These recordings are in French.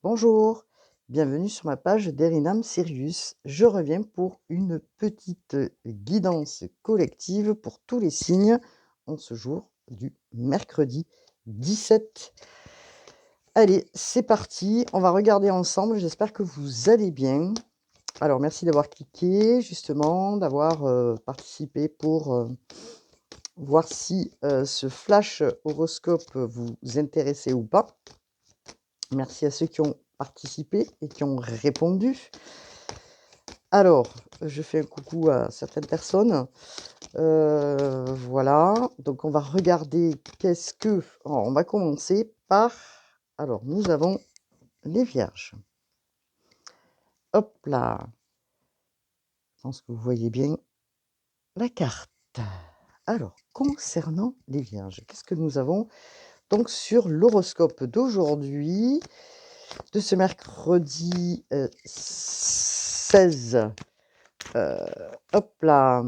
Bonjour, bienvenue sur ma page d'Erinam Sirius. Je reviens pour une petite guidance collective pour tous les signes en ce jour du mercredi 17. Allez, c'est parti, on va regarder ensemble, j'espère que vous allez bien. Alors merci d'avoir cliqué, justement, d'avoir participé pour voir si ce flash horoscope vous intéressait ou pas. Merci à ceux qui ont participé et qui ont répondu. Alors, je fais un coucou à certaines personnes. Voilà, donc on va regarder qu'est-ce que... Alors, on va commencer par... Alors, nous avons les vierges. Hop là. Je pense que vous voyez bien la carte. Alors, concernant les vierges, qu'est-ce que nous avons donc sur l'horoscope d'aujourd'hui, de ce mercredi 16. Hop là.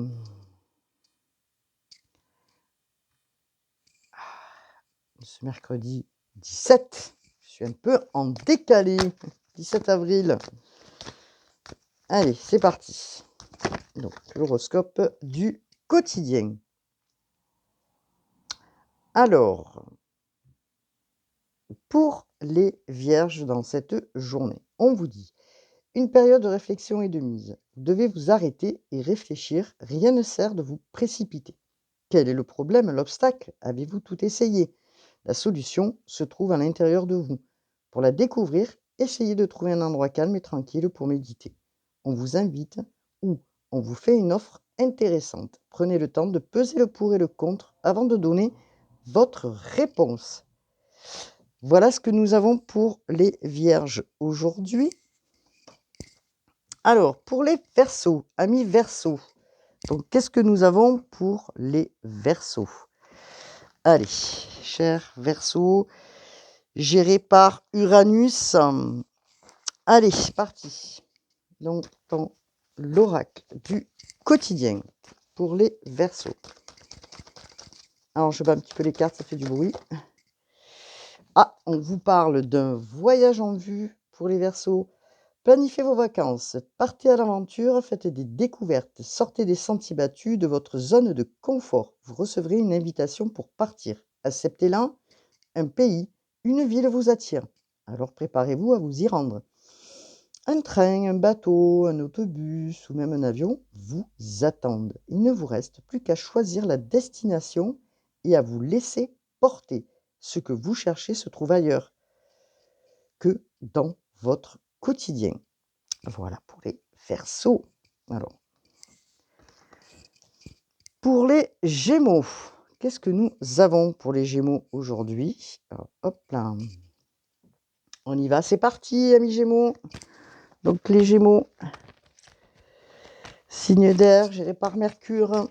Ce mercredi 17. Je suis un peu en décalé. 17 avril. Allez, c'est parti. Donc, l'horoscope du quotidien. Alors, pour les vierges dans cette journée, on vous dit une période de réflexion et de mise. Vous devez vous arrêter et réfléchir. Rien ne sert de vous précipiter. Quel est le problème, l'obstacle? Avez-vous tout essayé? La solution se trouve à l'intérieur de vous. Pour la découvrir, essayez de trouver un endroit calme et tranquille pour méditer. On vous invite ou on vous fait une offre intéressante. Prenez le temps de peser le pour et le contre avant de donner votre réponse. Voilà ce que nous avons pour les vierges aujourd'hui. Alors, pour les verseaux, amis verseaux, donc qu'est-ce que nous avons pour les verseaux? Allez, chers verseaux, géré par Uranus. Allez, c'est parti. Donc, dans l'oracle du quotidien pour les verseaux. Alors, je bats un petit peu les cartes, ça fait du bruit. Ah, on vous parle d'un voyage en vue pour les verseaux. Planifiez vos vacances, partez à l'aventure, faites des découvertes, sortez des sentiers battus de votre zone de confort. Vous recevrez une invitation pour partir. Acceptez-la, un pays, une ville vous attire. Alors préparez-vous à vous y rendre. Un train, un bateau, un autobus ou même un avion vous attendent. Il ne vous reste plus qu'à choisir la destination et à vous laisser porter. Ce que vous cherchez se trouve ailleurs que dans votre quotidien. Voilà pour les Verseaux. Alors, pour les Gémeaux, qu'est-ce que nous avons pour les Gémeaux aujourd'hui? Alors, hop là. On y va, c'est parti, amis Gémeaux. Donc, les Gémeaux, signe d'air, géré par Mercure.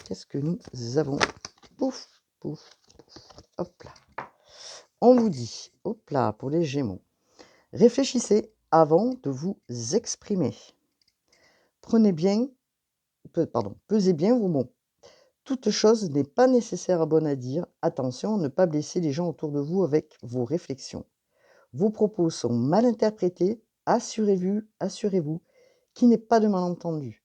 Qu'est-ce que nous avons? Pouf, pouf, pouf. Hop là. On vous dit, hop là, pour les Gémeaux, réfléchissez avant de vous exprimer. Pesez bien vos mots. Toute chose n'est pas nécessaire à bonne à dire. Attention à ne pas blesser les gens autour de vous avec vos réflexions. Vos propos sont mal interprétés. Assurez-vous qu'il n'y ait pas de malentendu.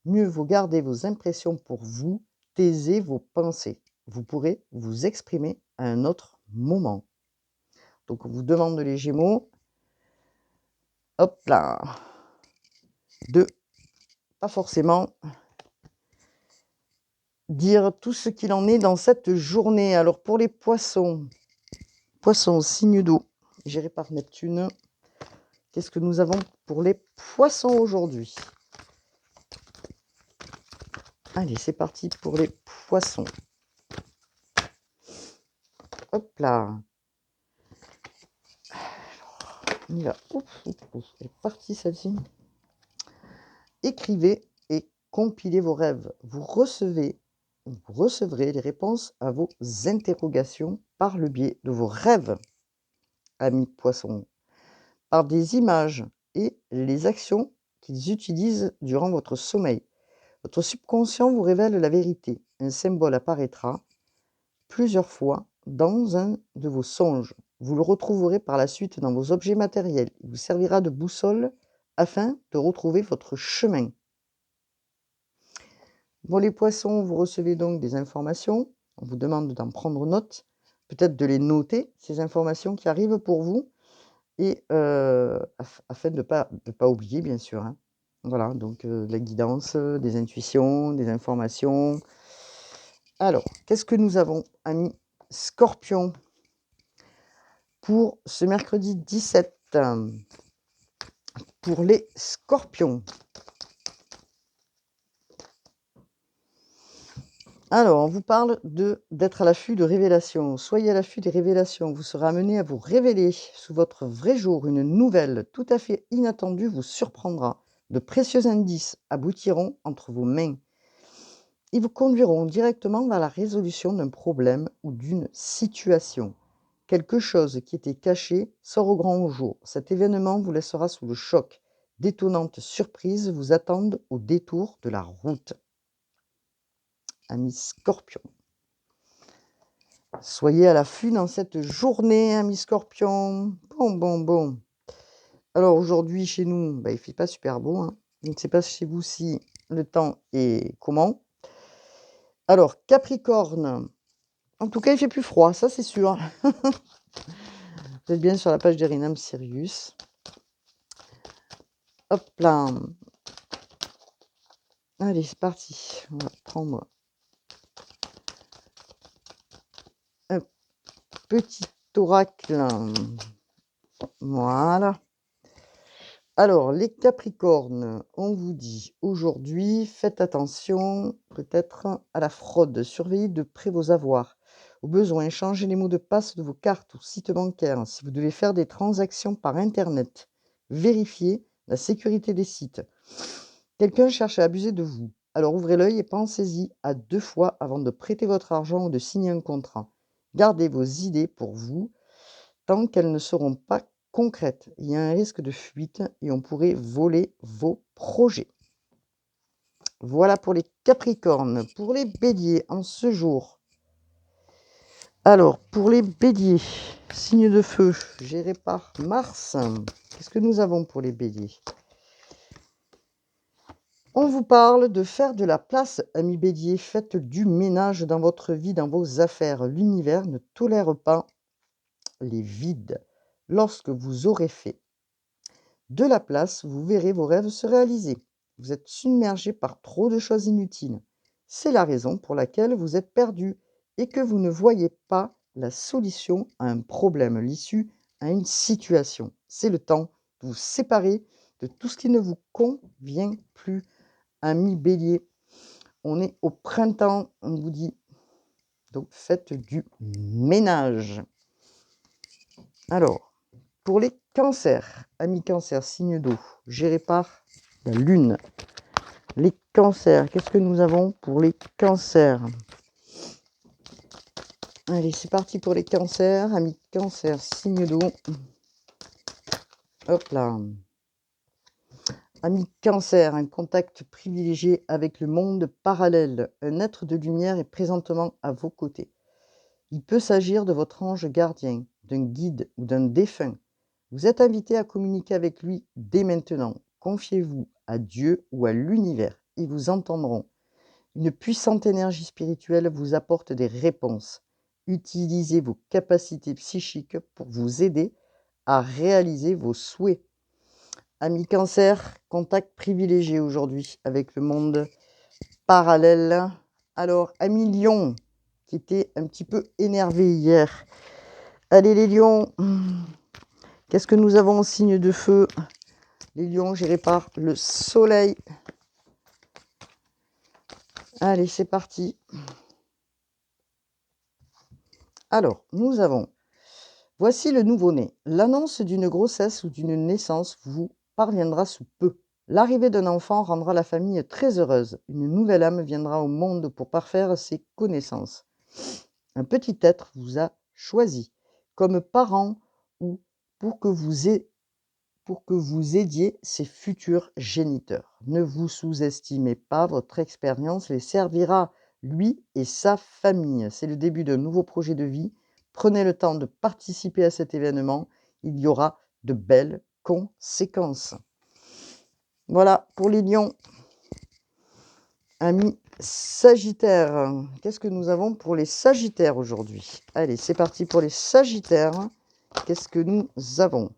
Mieux vaut garder vos impressions pour vous. Taisez vos pensées. Vous pourrez vous exprimer à un autre moment. Donc on vous demande les Gémeaux. Hop là. De pas forcément dire tout ce qu'il en est dans cette journée. Alors pour les poissons, signe d'eau, géré par Neptune. Qu'est-ce que nous avons pour les poissons aujourd'hui? Allez, c'est parti pour les poissons. Hop là. On y va. Ouf, elle est partie celle-ci. Écrivez et compilez vos rêves. Vous recevrez les réponses à vos interrogations par le biais de vos rêves, amis poissons, par des images et les actions qu'ils utilisent durant votre sommeil. Votre subconscient vous révèle la vérité. Un symbole apparaîtra plusieurs fois dans un de vos songes. Vous le retrouverez par la suite dans vos objets matériels. Il vous servira de boussole afin de retrouver votre chemin. Bon, les poissons, vous recevez donc des informations. On vous demande d'en prendre note, peut-être de les noter, ces informations qui arrivent pour vous, et afin de pas oublier, bien sûr, hein. Voilà, donc la guidance, des intuitions, des informations. Alors, qu'est-ce que nous avons, amis Scorpion, pour ce mercredi 17 pour les Scorpions? Alors, on vous parle d'être à l'affût de révélations. Soyez à l'affût des révélations. Vous serez amené à vous révéler sous votre vrai jour. Une nouvelle tout à fait inattendue vous surprendra. De précieux indices aboutiront entre vos mains. Ils vous conduiront directement vers la résolution d'un problème ou d'une situation. Quelque chose qui était caché sort au grand jour. Cet événement vous laissera sous le choc. D'étonnantes surprises vous attendent au détour de la route. Amis Scorpion. Soyez à l'affût dans cette journée, amis Scorpion. Bon. Alors aujourd'hui, chez nous, il ne fait pas super beau, hein. Je ne sais pas chez vous si le temps est comment. Alors, Capricorne. En tout cas, il fait plus froid, ça c'est sûr. Vous êtes bien sur la page d'Erinam Sirius. Hop là. Allez, c'est parti. On va prendre un petit oracle. Voilà. Alors, les Capricornes, on vous dit aujourd'hui, faites attention peut-être à la fraude. Surveillez de près vos avoirs. Au besoin, changez les mots de passe de vos cartes ou sites bancaires. Si vous devez faire des transactions par Internet, vérifiez la sécurité des sites. Quelqu'un cherche à abuser de vous. Alors ouvrez l'œil et pensez-y à 2 fois avant de prêter votre argent ou de signer un contrat. Gardez vos idées pour vous tant qu'elles ne seront pas concrètes. Il y a un risque de fuite et on pourrait voler vos projets. Voilà pour les Capricornes. Pour les Béliers, en ce jour. Alors, pour les Béliers, signe de feu, géré par Mars. Qu'est-ce que nous avons pour les Béliers? On vous parle de faire de la place, amis Béliers. Faites du ménage dans votre vie, dans vos affaires. L'univers ne tolère pas les vides. Lorsque vous aurez fait de la place, vous verrez vos rêves se réaliser. Vous êtes submergé par trop de choses inutiles. C'est la raison pour laquelle vous êtes perdu et que vous ne voyez pas la solution à un problème, l'issue à une situation. C'est le temps de vous séparer de tout ce qui ne vous convient plus. Amis Bélier, on est au printemps, on vous dit. Donc faites du ménage. Alors, pour les cancers, amis Cancer, signe d'eau, géré par la Lune. Les cancers, qu'est-ce que nous avons pour les cancers? Allez, c'est parti pour les cancers, amis Cancer, signe d'eau. Hop là. Amis Cancer, un contact privilégié avec le monde parallèle. Un être de lumière est présentement à vos côtés. Il peut s'agir de votre ange gardien, d'un guide ou d'un défunt. Vous êtes invité à communiquer avec lui dès maintenant. Confiez-vous à Dieu ou à l'univers. Ils vous entendront. Une puissante énergie spirituelle vous apporte des réponses. Utilisez vos capacités psychiques pour vous aider à réaliser vos souhaits. Amis Cancer, contact privilégié aujourd'hui avec le monde parallèle. Alors, amis Lion, qui était un petit peu énervé hier. Allez les lions, qu'est-ce que nous avons en signe de feu? Les lions gérés par le soleil. Allez, c'est parti. Alors, nous avons, voici le nouveau-né. L'annonce d'une grossesse ou d'une naissance vous parviendra sous peu. L'arrivée d'un enfant rendra la famille très heureuse. Une nouvelle âme viendra au monde pour parfaire ses connaissances. Un petit être vous a choisi comme parent ou pour que vous aidiez ses futurs géniteurs. Ne vous sous-estimez pas, votre expérience les servira, lui et sa famille. C'est le début d'un nouveau projet de vie Prenez le temps de participer à cet événement. Il y aura de belles conséquences. Voilà pour les lions. Amis Sagittaires, qu'est-ce que nous avons pour les Sagittaires aujourd'hui? Allez, c'est parti pour les Sagittaires. Qu'est-ce que nous avons?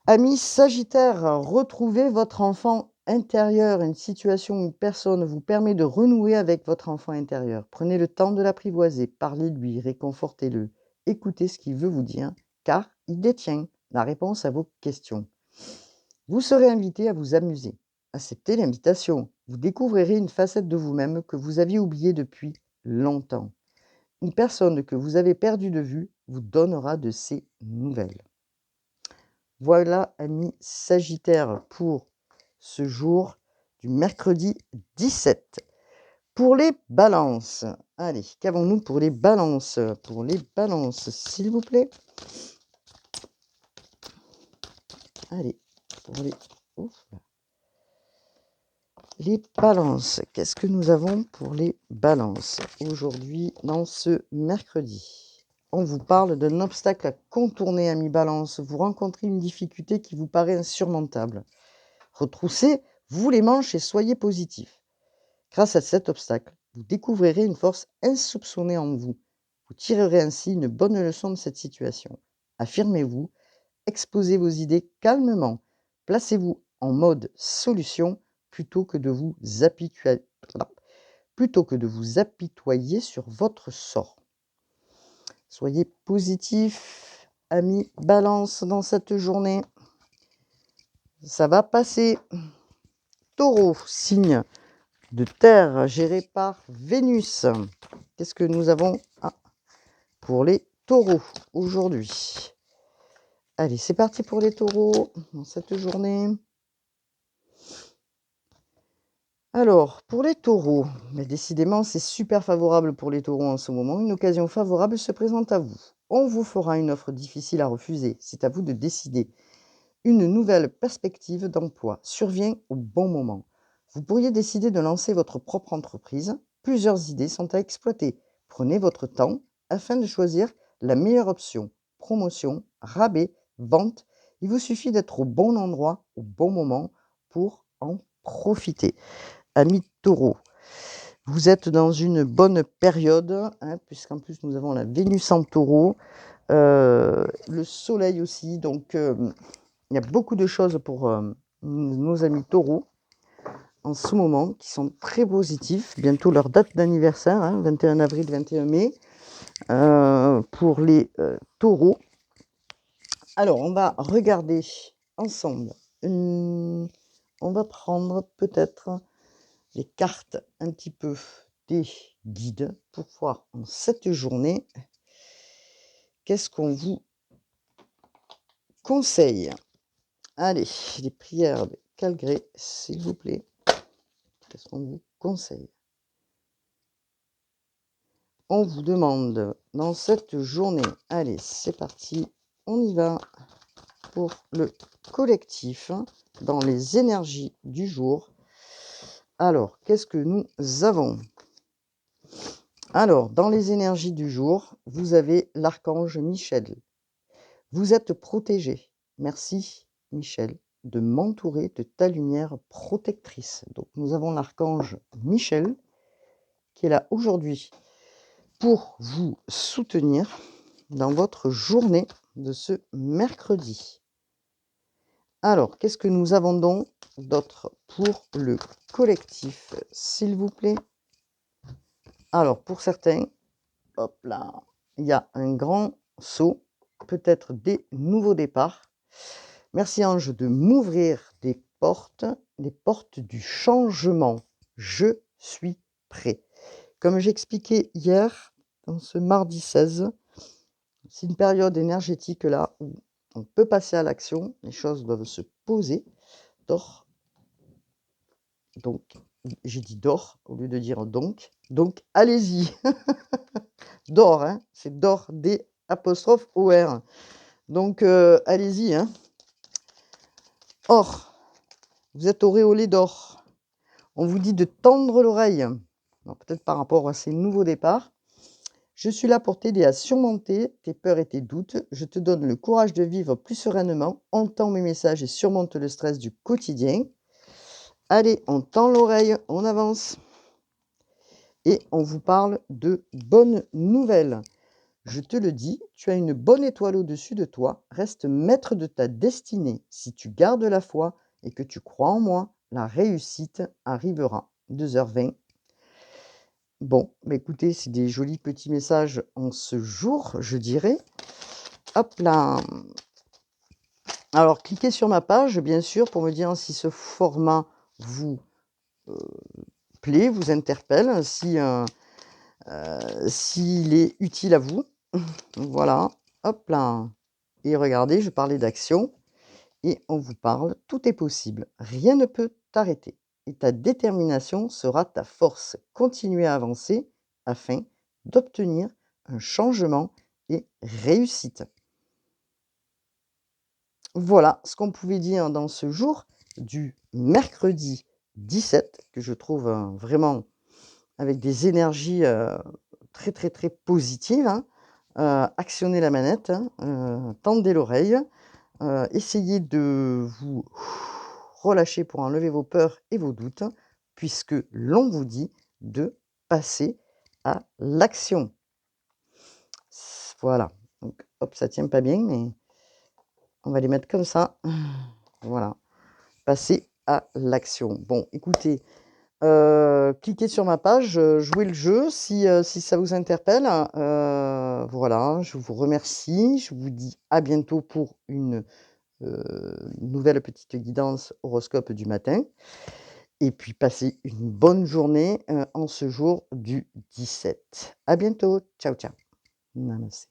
Amis Sagittaires, retrouvez votre enfant intérieur. Une situation ou une personne vous permet de renouer avec votre enfant intérieur. Prenez le temps de l'apprivoiser, parlez-lui, réconfortez-le. Écoutez ce qu'il veut vous dire, car il détient la réponse à vos questions. Vous serez invité à vous amuser. Acceptez l'invitation. Vous découvrirez une facette de vous-même que vous aviez oubliée depuis longtemps. Une personne que vous avez perdue de vue vous donnera de ses nouvelles. Voilà, amis Sagittaires, pour ce jour du mercredi 17. Pour les balances, allez, qu'avons-nous pour les balances? Pour les balances, s'il vous plaît. Allez, pour les... Ouf, là. Les balances, qu'est-ce que nous avons pour les balances aujourd'hui dans ce mercredi? On vous parle d'un obstacle à contourner, amis balance. Vous rencontrez une difficulté qui vous paraît insurmontable. Retroussez-vous les manches et soyez positif. Grâce à cet obstacle, vous découvrirez une force insoupçonnée en vous. Vous tirerez ainsi une bonne leçon de cette situation. Affirmez-vous, exposez vos idées calmement. Placez-vous en mode solution plutôt que de vous apitoyer sur votre sort. Soyez positif, amis balance, dans cette journée. Ça va passer. Taureau, signe de terre géré par Vénus. Qu'est-ce que nous avons pour les taureaux aujourd'hui? Allez, c'est parti pour les taureaux dans cette journée. Alors, pour les taureaux, mais décidément, c'est super favorable pour les taureaux en ce moment. Une occasion favorable se présente à vous. On vous fera une offre difficile à refuser. C'est à vous de décider. Une nouvelle perspective d'emploi survient au bon moment. Vous pourriez décider de lancer votre propre entreprise. Plusieurs idées sont à exploiter. Prenez votre temps afin de choisir la meilleure option. Promotion, rabais, vente. Il vous suffit d'être au bon endroit, au bon moment pour en profiter. Amis taureaux, vous êtes dans une bonne période, puisqu'en plus nous avons la Vénus en taureau, le soleil aussi, donc il y a beaucoup de choses pour nos amis taureaux en ce moment qui sont très positifs. Bientôt leur date d'anniversaire, 21 avril, 21 mai, pour les taureaux. Alors, on va regarder ensemble. On va prendre peut-être les cartes un petit peu des guides pour voir en cette journée qu'est-ce qu'on vous conseille. Allez, les prières de Calgré, s'il vous plaît. Qu'est-ce qu'on vous conseille? On vous demande dans cette journée, allez, c'est parti, on y va pour le collectif, dans les énergies du jour. Alors, qu'est-ce que nous avons? Alors, dans les énergies du jour, vous avez l'archange Michel. Vous êtes protégé. Merci, Michel, de m'entourer de ta lumière protectrice. Donc, nous avons l'archange Michel qui est là aujourd'hui pour vous soutenir dans votre journée de ce mercredi. Alors, qu'est-ce que nous avons donc d'autre pour le collectif, s'il vous plaît? Alors, pour certains, hop là, il y a un grand saut, peut-être des nouveaux départs. Merci ange de m'ouvrir des portes, les portes du changement. Je suis prêt. Comme j'expliquais hier, dans ce mardi 16, c'est une période énergétique là où on peut passer à l'action, les choses doivent se poser. Dors. Donc, j'ai dit dors au lieu de dire donc. Donc, allez-y. Dors, c'est dors, D''OR. Donc, allez-y. Or, vous êtes auréolé d'or. On vous dit de tendre l'oreille. Peut-être par rapport à ces nouveaux départs. Je suis là pour t'aider à surmonter tes peurs et tes doutes. Je te donne le courage de vivre plus sereinement. Entends mes messages et surmonte le stress du quotidien. Allez, on tend l'oreille, on avance. Et on vous parle de bonnes nouvelles. Je te le dis, tu as une bonne étoile au-dessus de toi. Reste maître de ta destinée. Si tu gardes la foi et que tu crois en moi, la réussite arrivera. 2h20. Bon, bah écoutez, c'est des jolis petits messages en ce jour, je dirais. Hop là. Alors, cliquez sur ma page, bien sûr, pour me dire si ce format vous plaît, vous interpelle, s'il est utile à vous. Voilà, hop là. Et regardez, je parlais d'action et on vous parle, tout est possible. Rien ne peut t'arrêter. Et ta détermination sera ta force. Continuez à avancer afin d'obtenir un changement et réussite. Voilà ce qu'on pouvait dire dans ce jour du mercredi 17, que je trouve vraiment avec des énergies très, très, très positives. Hein. Actionnez la manette, hein, tendez l'oreille, essayez de vous relâcher pour enlever vos peurs et vos doutes, puisque l'on vous dit de passer à l'action. Voilà. Donc, hop, ça tient pas bien, mais on va les mettre comme ça. Voilà. Passer à l'action. Bon, écoutez, cliquez sur ma page, jouez le jeu si ça vous interpelle. Voilà, je vous remercie. Je vous dis à bientôt pour une nouvelle petite guidance horoscope du matin. Et puis passez une bonne journée en ce jour du 17. À bientôt. Ciao, ciao. Namaste.